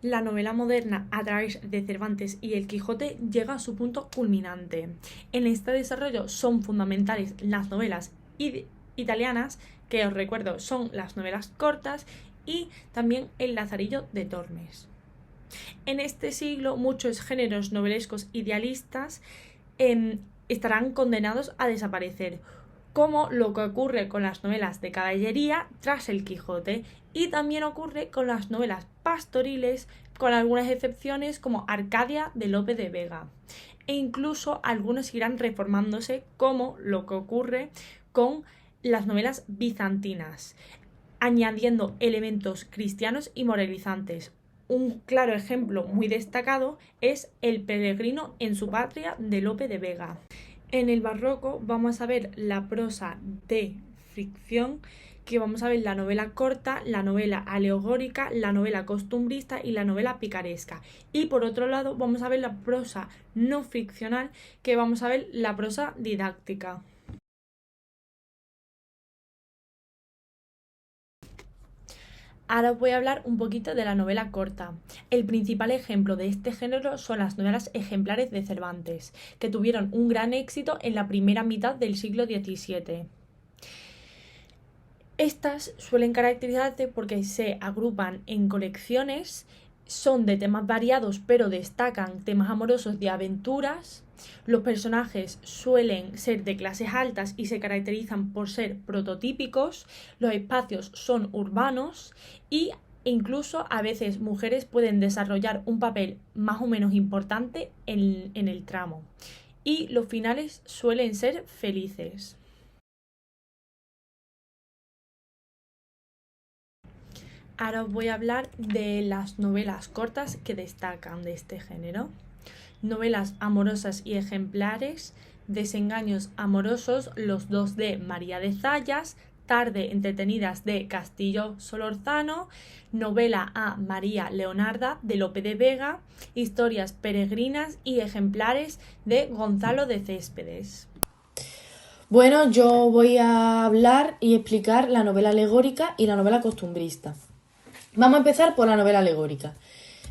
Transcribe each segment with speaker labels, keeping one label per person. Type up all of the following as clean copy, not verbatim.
Speaker 1: La novela moderna a través de Cervantes y El Quijote llega a su punto culminante. En este desarrollo son fundamentales las novelas italianas, que os recuerdo son las novelas cortas, y también El Lazarillo de Tormes. En este siglo muchos géneros novelescos idealistas estarán condenados a desaparecer, como lo que ocurre con las novelas de caballería tras El Quijote, y también ocurre con las novelas pastoriles, con algunas excepciones como Arcadia de Lope de Vega, e incluso algunos irán reformándose, como lo que ocurre con las novelas bizantinas, añadiendo elementos cristianos y moralizantes. Un claro ejemplo muy destacado es El peregrino en su patria de Lope de Vega. En el barroco vamos a ver la prosa de ficción, que vamos a ver la novela corta, la novela alegórica, la novela costumbrista y la novela picaresca. Y por otro lado vamos a ver la prosa no ficcional, que vamos a ver la prosa didáctica. Ahora os voy a hablar un poquito de la novela corta. El principal ejemplo de este género son las novelas ejemplares de Cervantes, que tuvieron un gran éxito en la primera mitad del siglo XVII. Estas suelen caracterizarse porque se agrupan en colecciones, son de temas variados pero destacan temas amorosos de aventuras. Los personajes suelen ser de clases altas y se caracterizan por ser prototípicos. Los espacios son urbanos e incluso a veces mujeres pueden desarrollar un papel más o menos importante en el tramo. Y los finales suelen ser felices. Ahora os voy a hablar de las novelas cortas que destacan de este género. Novelas amorosas y ejemplares, Desengaños amorosos, los dos de María de Zayas, Tarde entretenidas de Castillo Solorzano, Novela a María Leonarda de Lope de Vega, Historias peregrinas y ejemplares de Gonzalo de Céspedes.
Speaker 2: Bueno, yo voy a hablar y explicar la novela alegórica y la novela costumbrista. Vamos a empezar por la novela alegórica.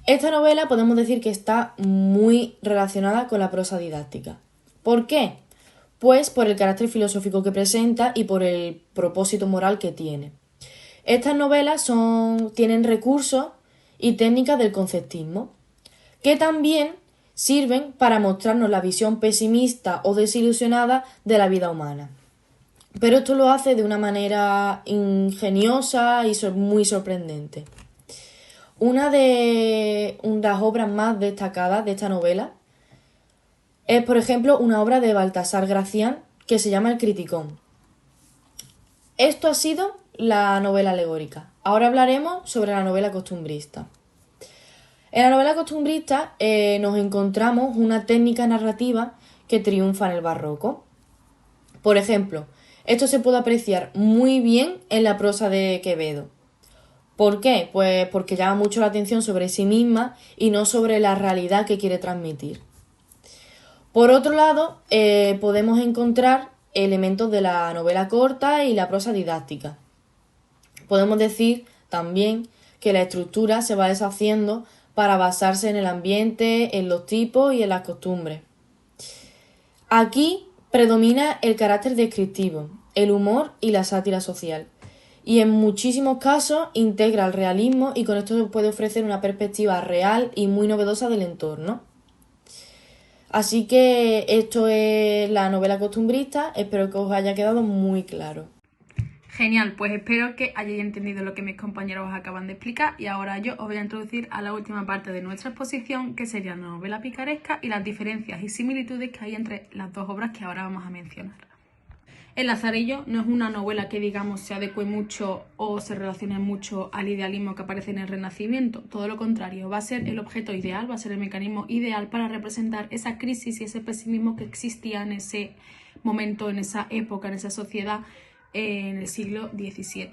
Speaker 2: Esta novela podemos decir que está muy relacionada con la prosa didáctica. ¿Por qué? Pues por el carácter filosófico que presenta y por el propósito moral que tiene. Estas novelas tienen recursos y técnicas del conceptismo, que también sirven para mostrarnos la visión pesimista o desilusionada de la vida humana. Pero esto lo hace de una manera ingeniosa y muy sorprendente. Una de las obras más destacadas de esta novela es, por ejemplo, una obra de Baltasar Gracián que se llama El Criticón. Esto ha sido la novela alegórica. Ahora hablaremos sobre la novela costumbrista. En la novela costumbrista nos encontramos una técnica narrativa que triunfa en el barroco. Por ejemplo, esto se puede apreciar muy bien en la prosa de Quevedo. ¿Por qué? Pues porque llama mucho la atención sobre sí misma y no sobre la realidad que quiere transmitir. Por otro lado, podemos encontrar elementos de la novela corta y la prosa didáctica. Podemos decir también que la estructura se va deshaciendo para basarse en el ambiente, en los tipos y en las costumbres. Aquí predomina el carácter descriptivo, el humor y la sátira social. Y en muchísimos casos integra el realismo y con esto se puede ofrecer una perspectiva real y muy novedosa del entorno. Así que esto es la novela costumbrista, espero que os haya quedado muy claro.
Speaker 3: Genial, pues espero que hayáis entendido lo que mis compañeros os acaban de explicar y ahora yo os voy a introducir a la última parte de nuestra exposición, que sería la novela picaresca y las diferencias y similitudes que hay entre las dos obras que ahora vamos a mencionar. El Lazarillo no es una novela que, digamos, se adecue mucho o se relacione mucho al idealismo que aparece en el Renacimiento. Todo lo contrario, va a ser el objeto ideal, va a ser el mecanismo ideal para representar esa crisis y ese pesimismo que existía en ese momento, en esa época, en esa sociedad, en el siglo XVII.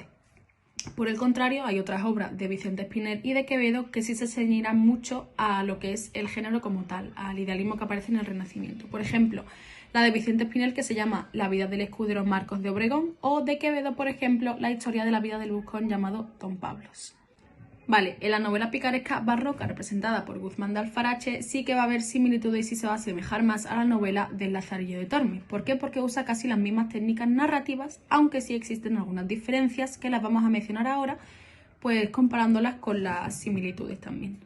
Speaker 3: Por el contrario, hay otras obras de Vicente Espinel y de Quevedo que sí se ceñirán mucho a lo que es el género como tal, al idealismo que aparece en el Renacimiento. Por ejemplo, la de Vicente Espinel, que se llama La vida del escudero Marcos de Obregón, o de Quevedo, por ejemplo, la historia de la vida del buscón llamado Don Pablos. Vale, en la novela picaresca barroca representada por Guzmán de Alfarache sí que va a haber similitudes y sí se va a asemejar más a la novela del Lazarillo de Tormes. ¿Por qué? Porque usa casi las mismas técnicas narrativas, aunque sí existen algunas diferencias que las vamos a mencionar ahora, pues comparándolas con las similitudes también.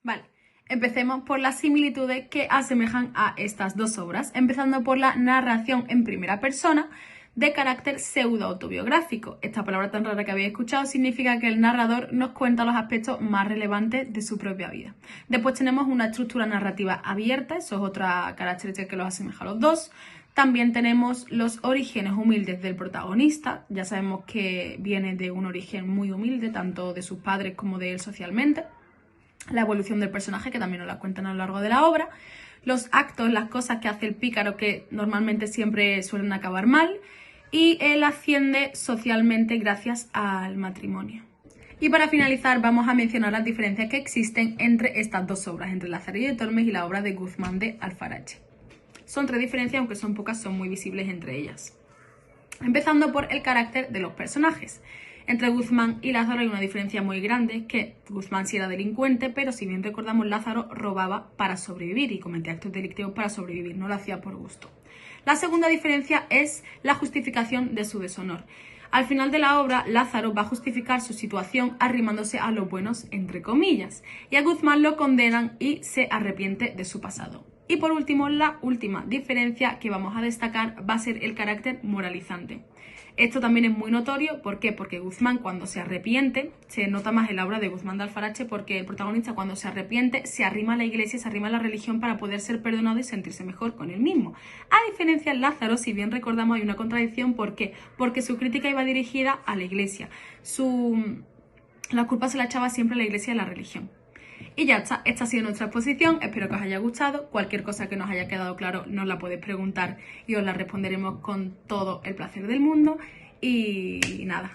Speaker 3: Vale, empecemos por las similitudes que asemejan a estas dos obras, empezando por la narración en primera persona, de carácter pseudo-autobiográfico. Esta palabra tan rara que habéis escuchado significa que el narrador nos cuenta los aspectos más relevantes de su propia vida. Después tenemos una estructura narrativa abierta, eso es otra característica que los asemeja a los dos. También tenemos los orígenes humildes del protagonista. Ya sabemos que viene de un origen muy humilde, tanto de sus padres como de él socialmente. La evolución del personaje, que también nos la cuentan a lo largo de la obra. Los actos, las cosas que hace el pícaro, que normalmente siempre suelen acabar mal. Y él asciende socialmente gracias al matrimonio. Y para finalizar vamos a mencionar las diferencias que existen entre estas dos obras, entre Lazarillo de Tormes y la obra de Guzmán de Alfarache. Son 3 diferencias, aunque son pocas, son muy visibles entre ellas. Empezando por el carácter de los personajes. Entre Guzmán y Lázaro hay una diferencia muy grande, que Guzmán sí era delincuente, pero si bien recordamos, Lázaro robaba para sobrevivir y cometía actos delictivos para sobrevivir, no lo hacía por gusto. La segunda diferencia es la justificación de su deshonor. Al final de la obra, Lázaro va a justificar su situación arrimándose a los buenos, entre comillas, y a Guzmán lo condenan y se arrepiente de su pasado. Y por último, la última diferencia que vamos a destacar va a ser el carácter moralizante. Esto también es muy notorio, ¿por qué? Porque Guzmán, cuando se arrepiente, se nota más en la obra de Guzmán de Alfarache, porque el protagonista, cuando se arrepiente, se arrima a la iglesia, se arrima a la religión para poder ser perdonado y sentirse mejor con él mismo. A diferencia de Lázaro, si bien recordamos, hay una contradicción, ¿por qué? Porque su crítica iba dirigida a la iglesia. La culpa se la echaba siempre a la iglesia y a la religión. Y ya está, esta ha sido nuestra exposición, espero que os haya gustado. Cualquier cosa que nos haya quedado claro nos la podéis preguntar y os la responderemos con todo el placer del mundo. Y nada,